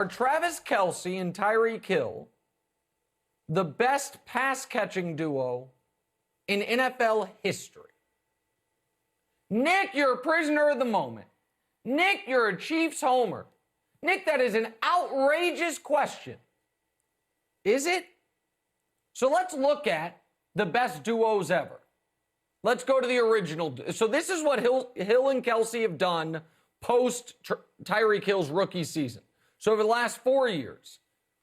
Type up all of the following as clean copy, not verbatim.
Are Travis Kelce and Tyreek Hill the best pass-catching duo in NFL history? Nick, you're a prisoner of the moment. Nick, you're a Chiefs homer. Nick, that is an outrageous question. Is it? So let's look at the best duos ever. Let's go to the original. So this is what Hill and Kelce have done post Tyreek Hill's rookie season. So over the last 4 years,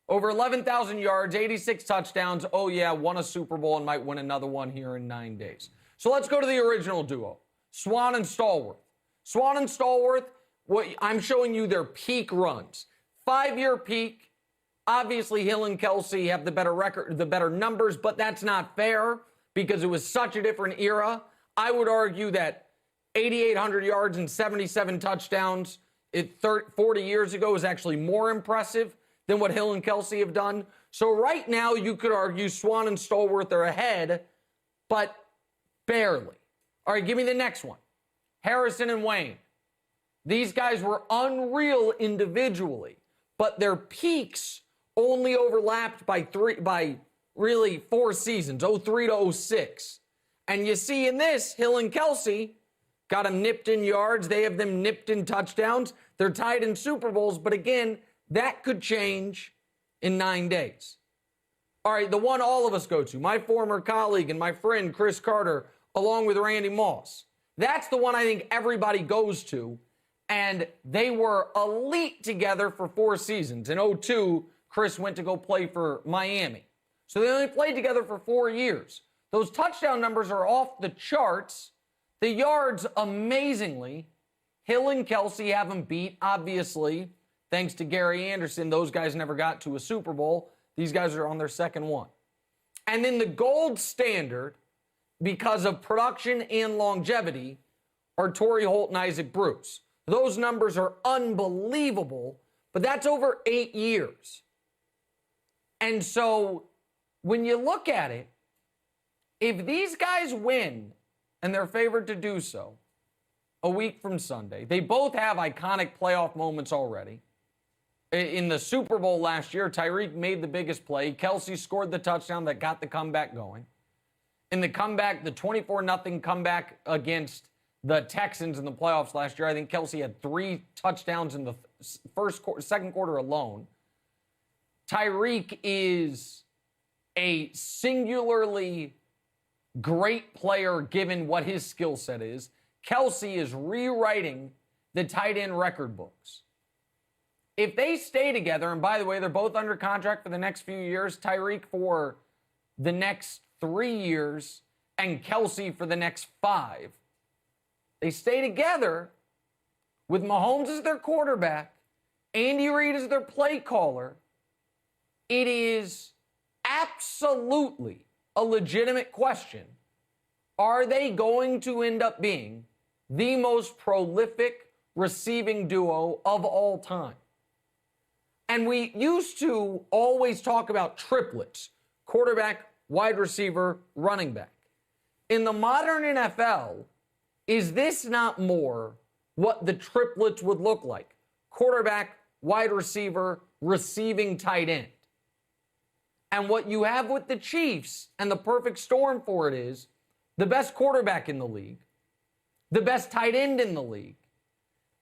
over 11,000 yards, 86 touchdowns. Oh, yeah, won a Super Bowl and might win another one here in 9 days. So let's go to the original duo, Swan and Stallworth. Swan and Stallworth, I'm showing you their peak runs. 5-year peak. Obviously, Hill and Kelce have the better record, the better numbers, but that's not fair because it was such a different era. I would argue that 8,800 yards and 77 touchdowns 40 years ago is actually more impressive than what Hill and Kelce have done. So right now, you could argue Swan and Stallworth are ahead, but barely. All right, give me the next one. Harrison and Wayne. These guys were unreal individually, but their peaks only overlapped by really 4 seasons, 03 to 06. And you see in this, Hill and Kelce got them nipped in yards. They have them nipped in touchdowns. They're tied in Super Bowls. But again, that could change in 9 days. All right, the one all of us go to, my former colleague and my friend Chris Carter, along with Randy Moss. That's the one I think everybody goes to. And they were elite together for 4 seasons. In 02, Chris went to go play for Miami. So they only played together for 4 years. Those touchdown numbers are off the charts. The yards, amazingly, Hill and Kelce have them beat, obviously. Thanks to Gary Anderson, those guys never got to a Super Bowl. These guys are on their second one. And then the gold standard, because of production and longevity, are Torrey Holt and Isaac Bruce. Those numbers are unbelievable, but that's over 8 years. And so when you look at it, if these guys win, and they're favored to do so, a week from Sunday, they both have iconic playoff moments already. In the Super Bowl last year, Tyreek made the biggest play. Kelce scored the touchdown that got the comeback going. In the comeback, the 24-0 comeback against the Texans in the playoffs last year, I think Kelce had 3 touchdowns in the second quarter alone. Tyreek is a singularly great player given what his skill set is. Kelce is rewriting the tight end record books. If they stay together, and by the way, they're both under contract for the next few years, Tyreek for the next 3 years and Kelce for the next 5. They stay together with Mahomes as their quarterback, Andy Reid as their play caller. It is absolutely a legitimate question. Are they going to end up being the most prolific receiving duo of all time? And we used to always talk about triplets, quarterback, wide receiver, running back. In the modern NFL, is this not more what the triplets would look like? Quarterback, wide receiver, receiving tight end. And what you have with the Chiefs, and the perfect storm for it is, the best quarterback in the league, the best tight end in the league.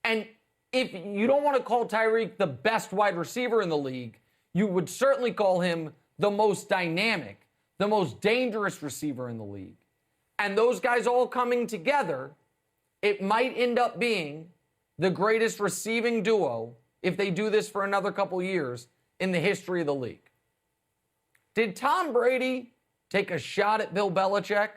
And if you don't want to call Tyreek the best wide receiver in the league, you would certainly call him the most dynamic, the most dangerous receiver in the league. And those guys all coming together, it might end up being the greatest receiving duo, if they do this for another couple years, in the history of the league. Did Tom Brady take a shot at Bill Belichick?